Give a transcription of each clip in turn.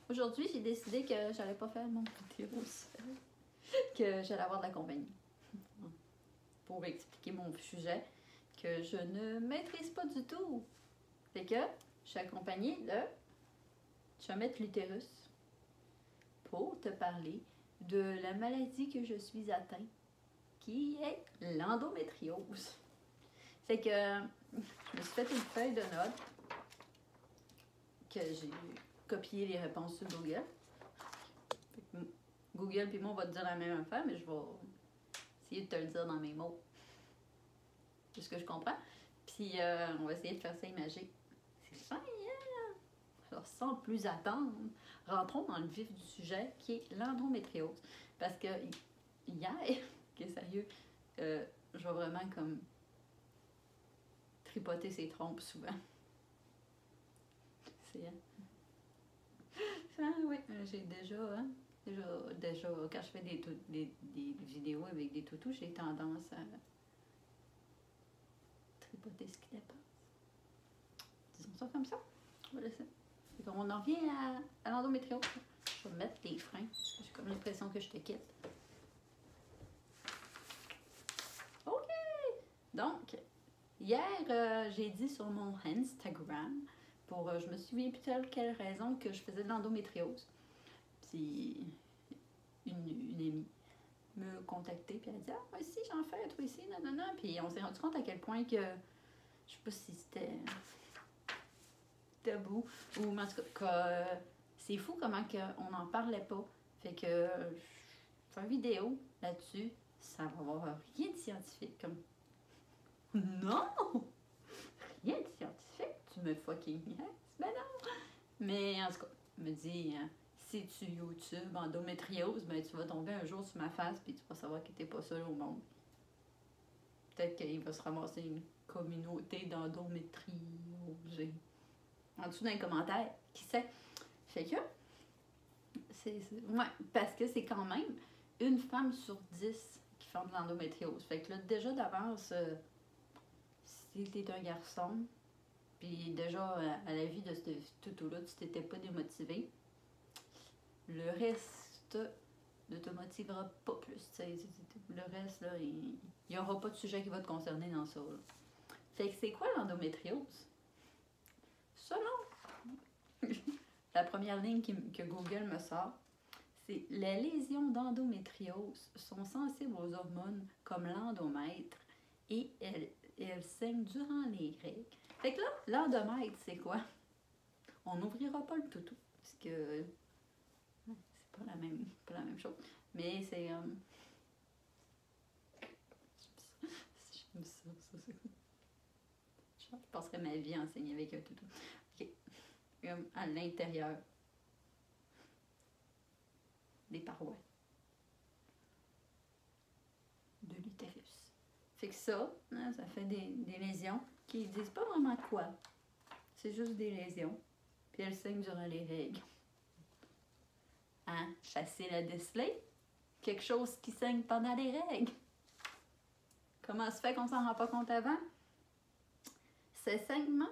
Aujourd'hui, j'ai décidé que j'allais pas faire mon vidéo seule, que j'allais avoir de la compagnie pour expliquer mon sujet que je ne maîtrise pas du tout. Fait que je suis accompagnée de Chomette l'utérus pour te parler de la maladie que je suis atteinte, qui est l'endométriose. Fait que je me suis fait une feuille de notes que j'ai copié les réponses sur Google. Google puis moi on va te dire la même affaire, mais je vais essayer de te le dire dans mes mots. C'est ce que je comprends. Puis on va essayer de faire ça imagé. C'est fin, hein? Alors sans plus attendre, rentrons dans le vif du sujet qui est l'endométriose. Parce que hier, que sérieux, je vais vraiment comme tripoter ses trompes souvent. C'est... Ah oui, j'ai déjà, quand je fais des vidéos avec des toutous, j'ai tendance à tripoter ce qui dépasse. Disons ça comme ça. Voilà ça. Donc on en revient à l'endométriose. Je vais mettre des freins, parce que j'ai comme l'impression que je te quitte. OK! Donc, hier, j'ai dit sur mon Instagram, je me souviens plus de quelle raison, que je faisais de l'endométriose. Puis, une amie me contactait, puis elle dit « Ah, moi aussi, j'en fais, toi ici, non. » Puis on s'est rendu compte à quel point que, je sais pas si c'était tabou, ou en tout cas, c'est fou comment on n'en parlait pas. Fait que, je fais une vidéo là-dessus, ça va avoir rien de scientifique, comme « Non! Rien de scientifique, tu me fucking niaises, ben non! » Mais en tout cas, me dit si tu YouTube endométriose, ben tu vas tomber un jour sur ma face puis tu vas savoir que t'es pas seul au monde. Peut-être qu'il va se ramasser une communauté d'endométriosés. En dessous d'un commentaire, qui sait? Fait que, ouais, parce que c'est quand même une femme sur 10 qui fait de l'endométriose. Fait que là, déjà d'avance, si t'es un garçon, puis déjà à la vie de ce toutou-là, tu t'étais pas démotivé, le reste ne te motivera pas plus. T'sais. Le reste, là, il n'y aura pas de sujet qui va te concerner dans ça. Là. Fait que c'est quoi l'endométriose? Selon la première ligne que Google me sort, c'est « Les lésions d'endométriose sont sensibles aux hormones comme l'endomètre et elles saignent durant les règles. » Fait que là, l'endomètre, c'est quoi? On n'ouvrira pas le toutou, parce que c'est pas la même chose. Mais c'est... J'aime ça. Je passerais ma vie à enseigner avec un toutou. OK. À l'intérieur des parois de l'utérus. Fait que ça, hein, ça fait des lésions qui disent pas vraiment quoi. C'est juste des lésions. Puis elles saignent durant les règles. Hein? Facile à déceler. Quelque chose qui saigne pendant les règles. Comment se fait qu'on s'en rend pas compte avant? Ces saignements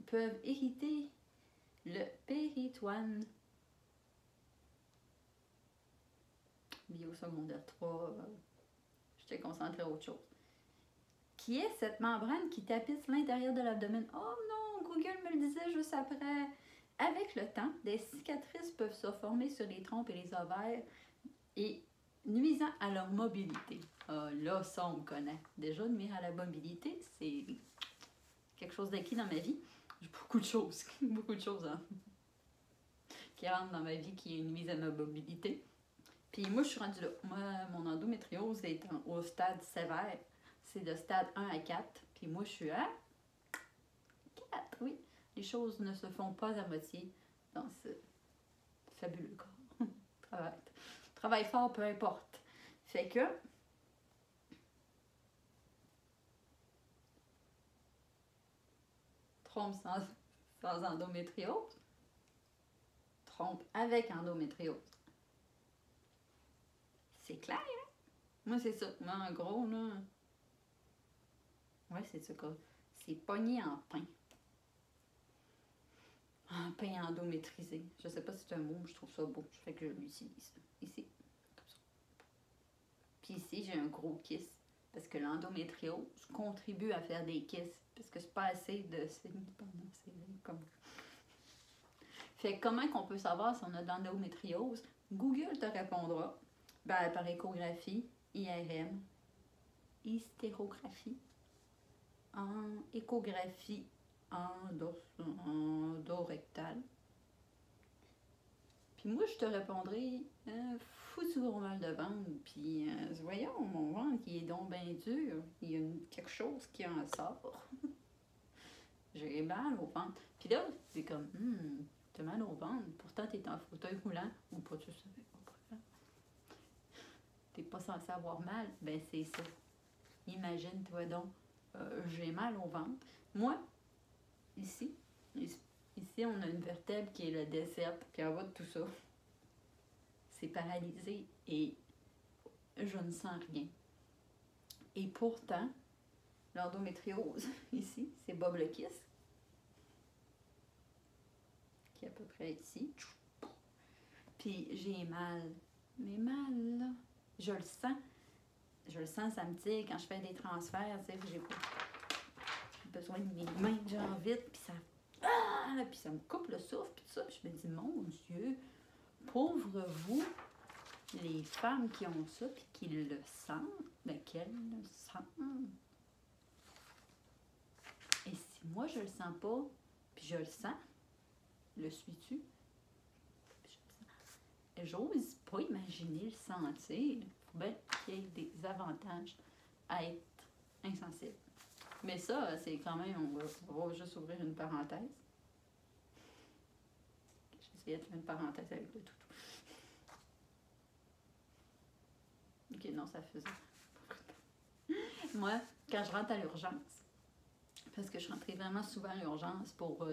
peuvent irriter le péritoine. Bio secondaire 3, j'étais concentrée à autre chose. Qui est cette membrane qui tapisse l'intérieur de l'abdomen? Oh non, Google me le disait juste après. Avec le temps, des cicatrices peuvent se former sur les trompes et les ovaires et nuisant à leur mobilité. Là, ça, on me connaît. Déjà, nuire à la mobilité, c'est quelque chose d'acquis dans ma vie. J'ai beaucoup de choses, hein, qui rentrent dans ma vie qui nuisent à ma mobilité. Puis moi, je suis rendue là. Moi, mon endométriose est au stade sévère. C'est de stade 1 à 4. Puis moi, je suis à 4, oui. Les choses ne se font pas à moitié dans ce fabuleux corps. Travail fort, peu importe. Fait que... Trompe sans endométriose. Trompe avec endométriose. C'est clair, hein? Moi, c'est ça. Moi, en gros, là... Ouais, c'est ça, quoi. C'est pogné en pain. En pain endométrisé. Je sais pas si c'est un mot, mais je trouve ça beau. Je fais que je l'utilise. Ici, comme ça. Puis ici, j'ai un gros kiss. Parce que l'endométriose contribue à faire des kisses. Parce que c'est pas assez de... C'est comme... Fait que comment qu'on peut savoir si on a de l'endométriose? Google te répondra. Ben, par échographie, IRM, hystérographie, en échographie endorectale. Puis moi, je te répondrai, foutu gros mal de ventre, puis voyons, mon ventre, il est donc bien dur, il y a quelque chose qui en sort. J'ai mal au ventre. Puis là, c'est comme, t'as mal au ventre, pourtant t'es en fauteuil roulant, ou pas, tu savais pas. T'es pas censé avoir mal, ben c'est ça. Imagine-toi donc, j'ai mal au ventre. Moi, ici, on a une vertèbre qui est le décep, puis en bas de tout ça, c'est paralysé et je ne sens rien. Et pourtant, l'endométriose, ici, c'est Bob le Kiss, qui est à peu près ici. Puis j'ai mal. Mais mal, là, je le sens. Je le sens, ça me tire quand je fais des transferts, tu sais, j'ai besoin de mes mains, genre vite, puis ça... Ah! Puis ça me coupe le souffle, puis tout ça. Puis je me dis, mon Dieu, pauvre vous, les femmes qui ont ça, puis qui le sentent, mais qu'elles le sentent. Et si moi, je le sens pas, puis je le sens, le suis-tu? J'ose pas imaginer le sentir. Faut bien qu'il y ait des avantages à être insensible. Mais ça, c'est quand même, on va juste ouvrir une parenthèse. J'essayais de faire une parenthèse avec le toutou. Ok, non, ça faisait moi, quand je rentre à l'urgence, parce que je rentrais vraiment souvent à l'urgence pour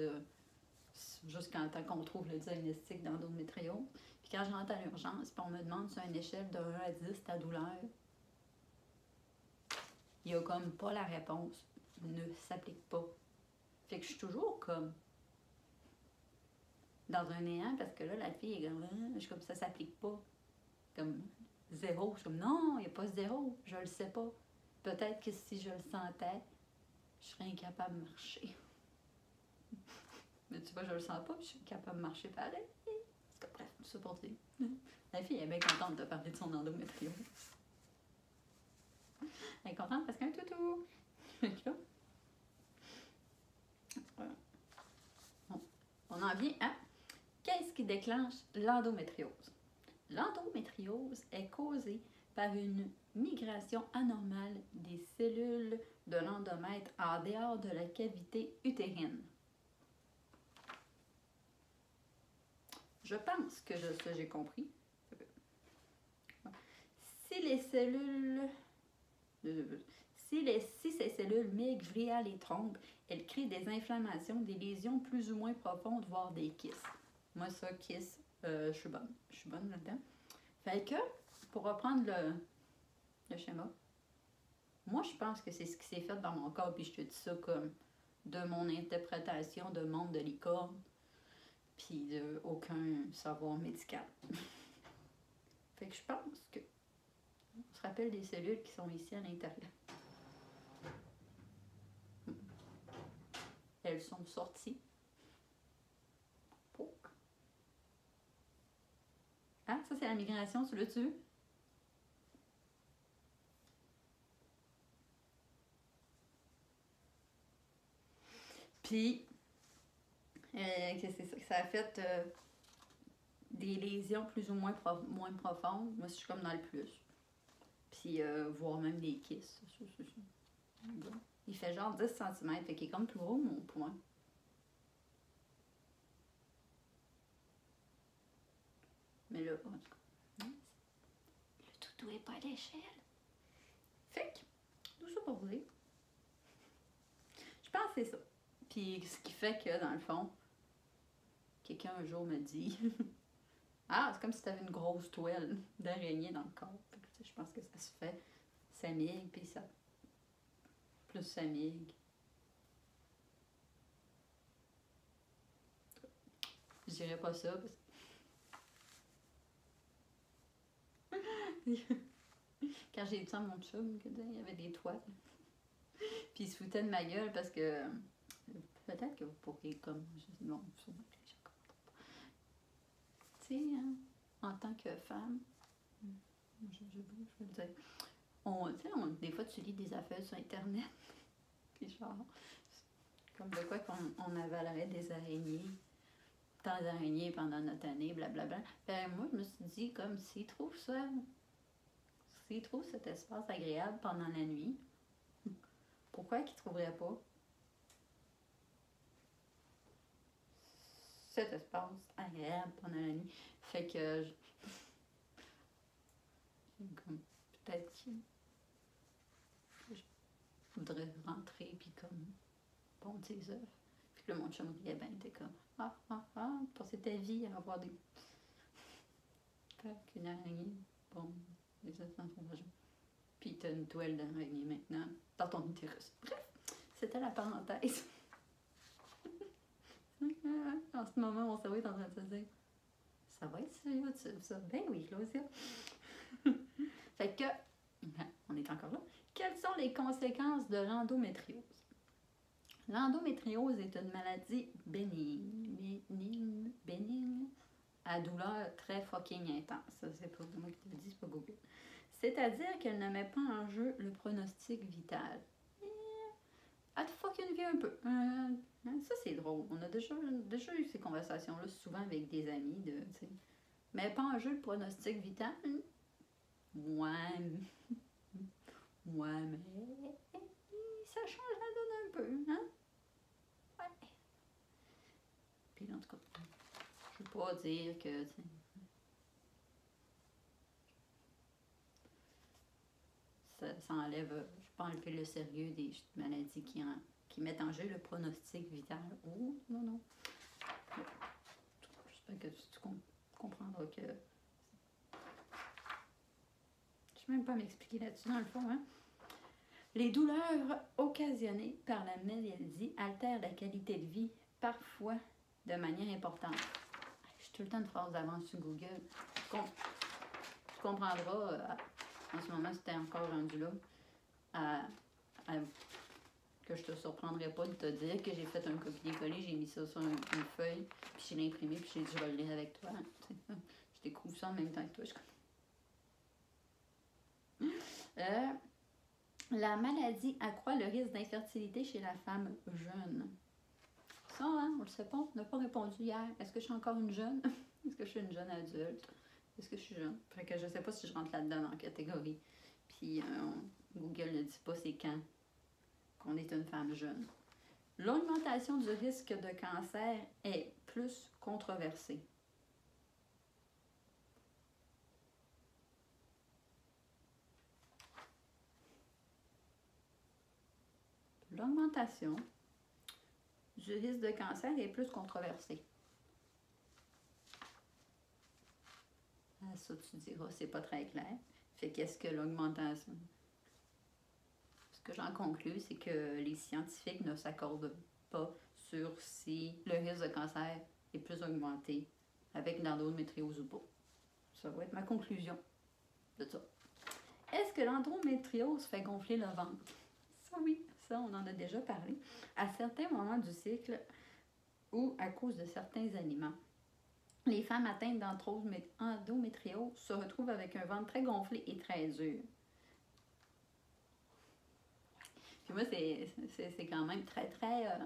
jusqu'à temps qu'on trouve le diagnostic d'endométriose. Puis quand je rentre à l'urgence, puis on me demande sur une échelle de 1 à 10 ta douleur, il n'y a comme pas la réponse. Ne s'applique pas. Fait que je suis toujours comme dans un néant parce que là, la fille est comme, je suis comme ça s'applique pas. Comme 0. Je suis comme non, il n'y a pas 0. Je le sais pas. Peut-être que si je le sentais, je serais incapable de marcher. Mais tu vois, je le sens pas, puis je suis capable de marcher pareil. Parce que bref, tout ça pour dire. La fille est bien contente de parler de son endométriose. Elle est contente parce qu'un toutou. Voilà. Bon. On en vient à qu'est-ce qui déclenche l'endométriose? L'endométriose est causée par une migration anormale des cellules de l'endomètre en dehors de la cavité utérine. Je pense que j'ai compris. Si les cellules... Si ces cellules migrent via les trompes, elles créent des inflammations, des lésions plus ou moins profondes, voire des kystes. Moi, ça, kyste, je suis bonne. Je suis bonne là-dedans. Fait que, pour reprendre le schéma, moi, je pense que c'est ce qui s'est fait dans mon corps, puis je te dis ça comme de mon interprétation de monde de licorne, puis de aucun savoir médical. Fait que je pense que on se rappelle des cellules qui sont ici à l'intérieur. Elles sont sorties. Ah, ça c'est la migration, tu l'as-tu vu? Puis, qu'est-ce que c'est ça? Ça a fait des lésions plus ou moins, moins profondes. Moi, je suis comme dans le plus. Puis, voire même des kystes. Il fait genre 10 cm, fait qu'il est comme plus gros mon poing. Mais là, en tout cas, le toutou est pas à l'échelle. Fait que, tout ça pour dire. Je pense que c'est ça. Puis, ce qui fait que, dans le fond, quelqu'un un jour me dit ah, c'est comme si tu avais une grosse toile d'araignée dans le corps. Fait que, je pense que ça se fait. Ça migue, puis ça. Plus ça migue. Je dirais pas ça. Quand j'ai dit à mon chum, il y avait des toiles. Puis il se foutait de ma gueule parce que peut-être que pour qu'il comme. Non, sûrement que les gens comprennent pas. Tu sais, hein, en tant que femme, je veux le dire. Des fois, tu lis des affaires sur Internet. Puis genre, comme de quoi qu'on avalerait des araignées, tant d'araignées pendant notre année, blablabla. Ben, moi, je me suis dit, comme, s'ils trouvent cet espace agréable pendant la nuit, pourquoi qu'ils ne trouveraient pas cet espace agréable pendant la nuit? Fait que, comme, peut-être que je voudrais rentrer, puis comme, pondre des œufs. Puis là, mon chum riait bien, t'es comme, passer ta vie à avoir des. Fait qu'une araignée, bon, les œufs dans ton vagin. Puis t'as une toile d'araignée maintenant dans ton utérus. Bref, c'était la parenthèse. En ce moment, mon cerveau est en train de se dire, ça va être sur YouTube, ça. Ben oui, Claudia. Fait que, on est encore là. Quelles sont les conséquences de l'endométriose? L'endométriose est une maladie bénigne, à douleur très fucking intense. Ça, c'est pas moi qui te le dis, c'est pas Google. C'est-à-dire qu'elle ne met pas en jeu le pronostic vital. Elle te fucking vie un peu. Ça, c'est drôle. On a déjà eu ces conversations-là souvent avec des amis. Mais pas en jeu le pronostic vital. Ouais, mais ça change la donne un peu. Hein? Ouais. Puis en tout cas, je veux pas dire que. Ça enlève, je ne peux pas enlever le sérieux des maladies qui mettent en jeu le pronostic vital. Oh, non. J'espère que tu comprendras que. Je ne sais même pas m'expliquer là-dessus, dans le fond. Hein? Les douleurs occasionnées par la maladie altèrent la qualité de vie, parfois de manière importante. Je suis tout le temps de phrase d'avance sur Google. Tu comprendras. En ce moment, c'était encore rendu là, que je te surprendrai pas de te dire que j'ai fait un copier-coller, j'ai mis ça sur une feuille, puis j'ai imprimé, puis j'ai dit je vais le lire avec toi. Je découvre ça en même temps que toi. La maladie accroît le risque d'infertilité chez la femme jeune. Ça, hein, on le sait pas, on n'a pas répondu hier. Est-ce que je suis encore une jeune? Est-ce que je suis une jeune adulte? Est-ce que je suis jeune? Fait que je sais pas si je rentre là-dedans dans la catégorie. Puis Google ne dit pas c'est quand qu'on est une femme jeune. L'augmentation du risque de cancer est plus controversée. L'augmentation du risque de cancer est plus controversée. Ça, tu diras, c'est pas très clair. Fait qu'est-ce que l'augmentation? Ce que j'en conclus, c'est que les scientifiques ne s'accordent pas sur si le risque de cancer est plus augmenté avec l'endométriose ou pas. Ça va être ma conclusion de ça. Est-ce que l'endométriose fait gonfler le ventre? Ça, oui, ça, on en a déjà parlé. À certains moments du cycle ou à cause de certains aliments. Les femmes atteintes d'endométriose se retrouvent avec un ventre très gonflé et très dur. Puis moi, c'est quand même très, très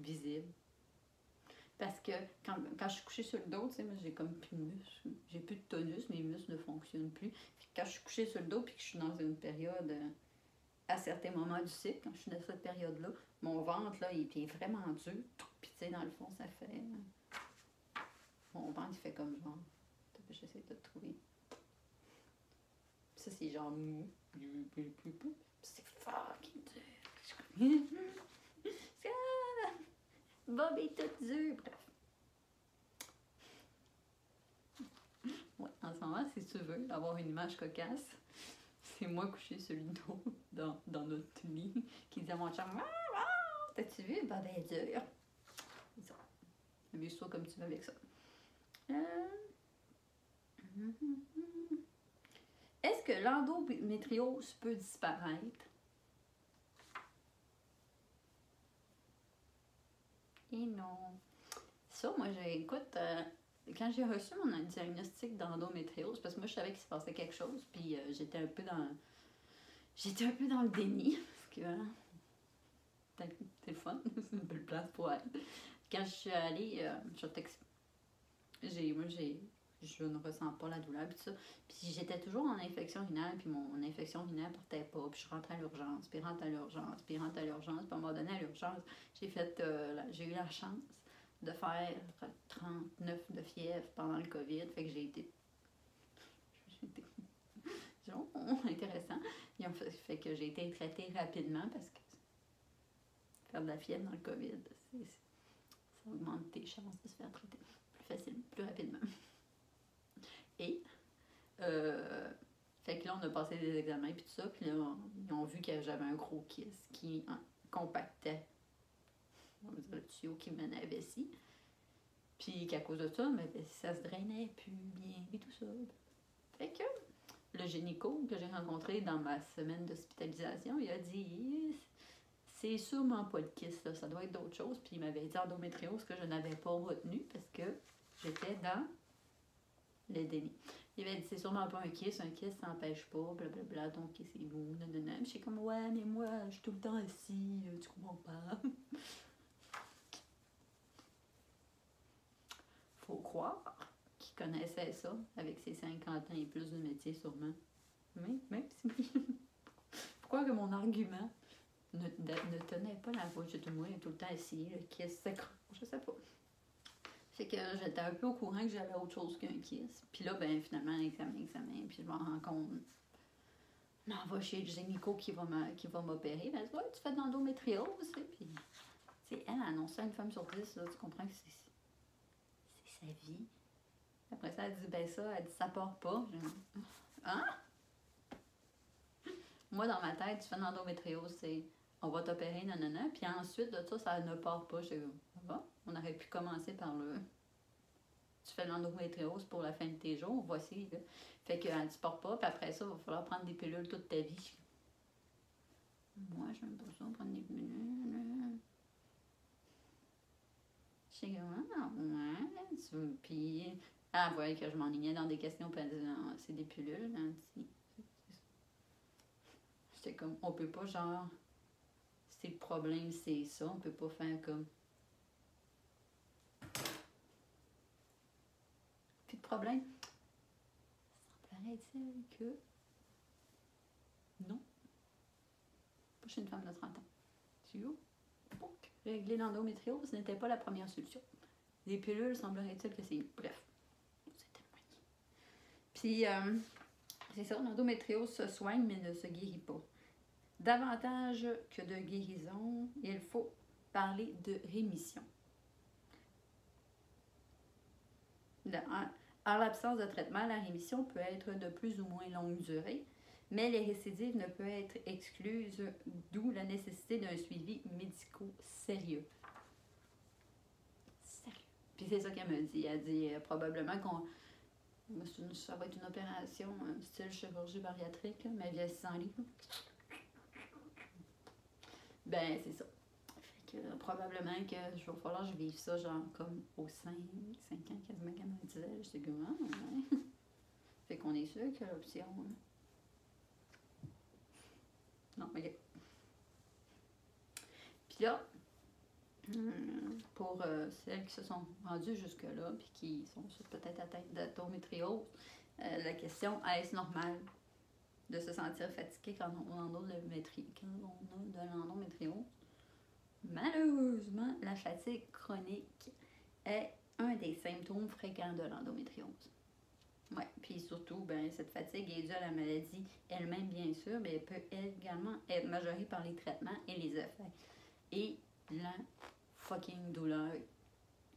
visible. Parce que quand je suis couchée sur le dos, tu sais, moi, j'ai comme plus de muscles. J'ai plus de tonus, mes muscles ne fonctionnent plus. Puis quand je suis couchée sur le dos, puis que je suis dans une période, à certains moments du cycle, quand je suis dans cette période-là, mon ventre, là, il est vraiment dur. Puis tu sais, dans le fond, ça fait... mon ventre, il fait comme genre... J'essaie de le trouver. Ça, c'est genre mou. C'est fucking dur. Bob est tout dur. Bref. Ouais, en ce moment, si tu veux avoir une image cocasse, c'est moi couchée sur le dos dans notre lit qui dit à mon chum, t'as-tu vu, Bob est dur. Amuse-toi comme tu veux avec ça. Est-ce que l'endométriose peut disparaître? Et non. Ça, moi, écoute, quand j'ai reçu mon diagnostic d'endométriose, parce que moi, je savais qu'il se passait quelque chose, puis j'étais un peu dans le déni, parce que c'est le fun, c'est une belle place pour être. Quand je suis allée, je ne ressens pas la douleur, puis ça. Puis j'étais toujours en infection urinaire, puis mon infection urinaire portait pas, puis je rentrais à l'urgence, puis rentre à l'urgence, puis rentre à l'urgence, puis à un moment donné à l'urgence, j'ai eu la chance de faire 39 de fièvre pendant le COVID, fait que j'ai été intéressant. Ils ont fait que j'ai été traitée rapidement parce que faire de la fièvre dans le COVID, ça augmente tes chances de se faire traiter plus facilement, plus rapidement. Et, fait que là, on a passé des examens puis tout ça, puis là, ils ont vu que j'avais un gros kyste qui compactait, on va dire, le tuyau qui menait à la vessie. Puis qu'à cause de ça, mais ça se drainait plus bien et tout ça. Fait que le gynéco que j'ai rencontré dans ma semaine d'hospitalisation, il a dit c'est sûrement pas le kyste, là, ça doit être d'autres choses. Puis il m'avait dit endométriose que je n'avais pas retenu parce que j'étais dans le déni. Il avait dit c'est sûrement pas un kyste ça n'empêche pas, blablabla, donc c'est vous, nanana. Puis j'étais comme ouais, mais moi je suis tout le temps assis, tu comprends pas. Faut croire qu'il connaissait ça avec ses 50 ans et plus de métier sûrement. Mais même si pourquoi que mon argument ne tenait pas la route, j'étais moi tout le temps assis, le kiss s'accroche, je sais pas. Fait que j'étais un peu au courant que j'avais autre chose qu'un kiss. Puis là, ben finalement, examen, puis je m'en rends compte. Je m'en vais chez le gynéco qui va m'opérer. Elle dit ouais, tu fais de l'endométriose. Puis elle annonçait une femme sur 10, là, tu comprends que c'est sa vie. Après ça, elle dit ça part pas. Hein? Moi, dans ma tête, tu fais de l'endométriose, c'est on va t'opérer, nanana, puis ensuite de ça ne part pas. Je dis, on aurait pu commencer par tu fais de l'endométriose pour la fin de tes jours, voici. Là. Fait que tu pars pas, puis après ça, il va falloir prendre des pilules toute ta vie. Moi, je n'aime pas ça, prendre des pilules. Je sais que, ouais, puis, elle voyait que je m'enlignais dans des questions, puis elle disait, c'est des pilules, hein, j'étais comme, on peut pas, genre, si le problème c'est ça, on peut pas faire comme. Plus de problème. Semblerait-il que. Non. Pas chez une femme de 30 ans. Tu vois? Donc, régler l'endométriose n'était pas la première solution. Les pilules, semblerait-il que c'est. Bref. C'était moyen. Puis, c'est ça, l'endométriose se soigne mais ne se guérit pas. Davantage que de guérison, il faut parler de rémission. En l'absence de traitement, la rémission peut être de plus ou moins longue durée, mais les récidives ne peuvent être exclues, d'où la nécessité d'un suivi médical sérieux. Sérieux. Puis c'est ça qu'elle me dit. Elle dit probablement ça va être une opération style chirurgie bariatrique, là, ma vie 600 livres. Ben, c'est ça. Fait que probablement que je vais falloir que je vive ça, genre, comme aux 5 ans, quasiment comme elle disait. Je sais que, ouais. Fait qu'on est sûr que l'option. Non, ok. Puis là, pour celles qui se sont rendues jusque-là, puis qui sont peut-être atteintes d'endométriose, la question, est-ce normal de se sentir fatigué quand on a de l'endométriose? Malheureusement, la fatigue chronique est un des symptômes fréquents de l'endométriose. Oui, puis surtout, ben, cette fatigue est due à la maladie elle-même, bien sûr, mais elle peut également être majorée par les traitements et les effets. Et la fucking douleur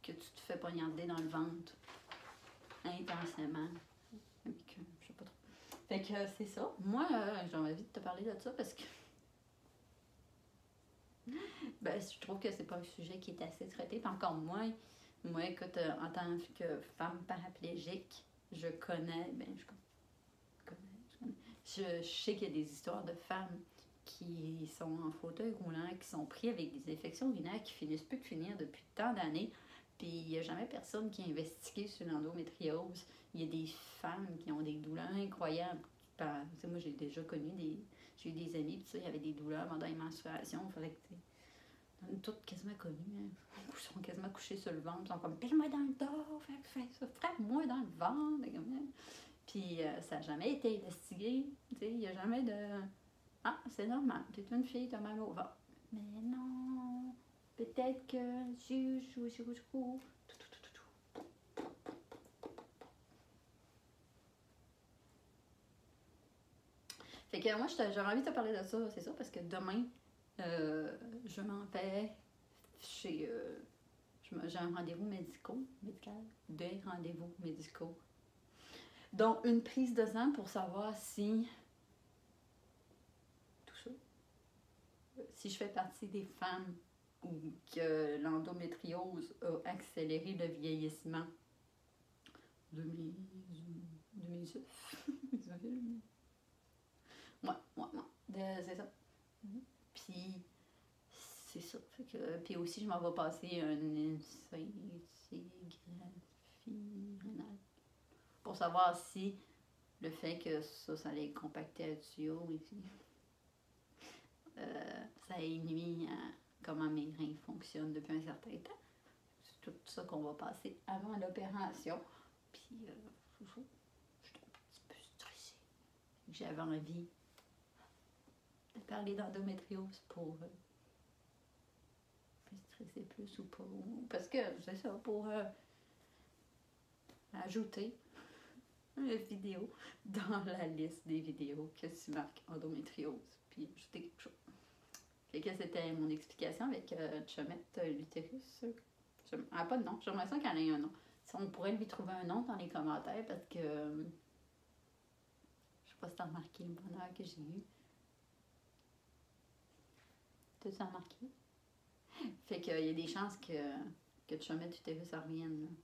que tu te fais poignarder dans le ventre intensément. Je sais pas trop. Fait que c'est ça. Moi, j'ai envie de te parler de ça parce que ben, je trouve que c'est pas un sujet qui est assez traité. Puis encore moins Moi, écoute, en tant que femme paraplégique, je connais, je sais qu'il y a des histoires de femmes qui sont en fauteuil roulant, qui sont pris avec des infections urinaires qui finissent plus de finir depuis tant d'années. Puis il n'y a jamais personne qui a investigué sur l'endométriose. Il y a des femmes qui ont des douleurs incroyables. Moi, j'ai déjà connu j'ai eu des amis, puis ça, il y avait des douleurs pendant les menstruations. Il fallait que on est toutes quasiment connues. Hein. Ils sont quasiment couchés sur le ventre. Ils sont comme, pile-moi dans le dos, fais ça, frappe-moi dans le ventre. Puis ça n'a jamais été investigué. Il n'y a jamais de. Ah, c'est normal, t'es une fille, t'as mal au ventre. Mais non, peut-être que. Fait que moi, j'aurais envie de te parler de ça, c'est ça, parce que demain, je m'en vais chez. J'ai un rendez-vous médical, des rendez-vous médicaux, dont une prise de sang pour savoir si je fais partie des femmes où que l'endométriose a accéléré le vieillissement de mes œufs. C'est ça. Puis c'est ça. Puis aussi, je m'en vais passer une scintigraphie rénale pour savoir si le fait que ça allait compacter à tuyau ici, ça nuit à comment mes reins fonctionnent depuis un certain temps. C'est tout ça qu'on va passer avant l'opération. Puis, je suis un petit peu stressée. J'avais envie de parler d'endométriose pour stresser plus ou pas. Parce que c'est ça, pour ajouter une vidéo dans la liste des vidéos que tu marques endométriose. Puis ajouter quelque chose. Et que c'était mon explication avec Chomette l'utérus. Ah, pas de nom. J'aimerais ça qu'elle ait un nom. Si on pourrait lui trouver un nom dans les commentaires parce que je sais pas si t'as remarqué le bonheur que j'ai eu. T'as-tu remarqué? Fait qu'il y a des chances que Chomette l'utérus revienne.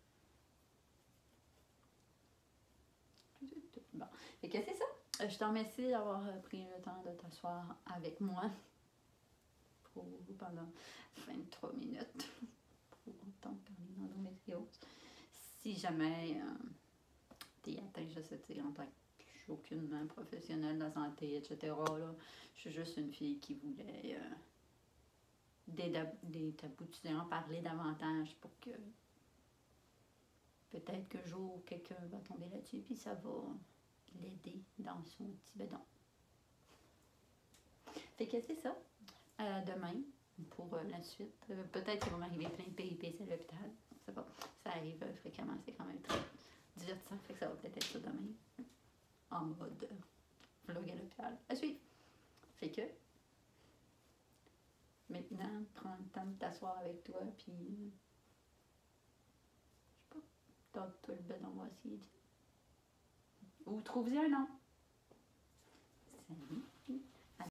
Bon. Fait que c'est ça. Je te remercie d'avoir pris le temps de t'asseoir avec moi pendant 23 minutes pour entendre parler d'endométriose. Si jamais t'es atteint, je sais, en tant que je suis aucunement professionnelle de la santé, etc. Là, je suis juste une fille qui voulait en parler davantage pour que peut-être qu'un jour quelqu'un va tomber là-dessus puis ça va l'aider dans son petit bedon. Fait que c'est ça. Demain, pour la suite. Peut-être qu'il va m'arriver plein de péripéties à l'hôpital. C'est pas. Ça arrive fréquemment, c'est quand même très divertissant. Fait que ça va peut-être être ça demain. En mode vlog à l'hôpital. À suivre. Fait que maintenant, prends le temps de t'asseoir avec toi, puis je sais pas, tente-toi le bedon, on va essayer. Ou trouve-y un nom. Salut.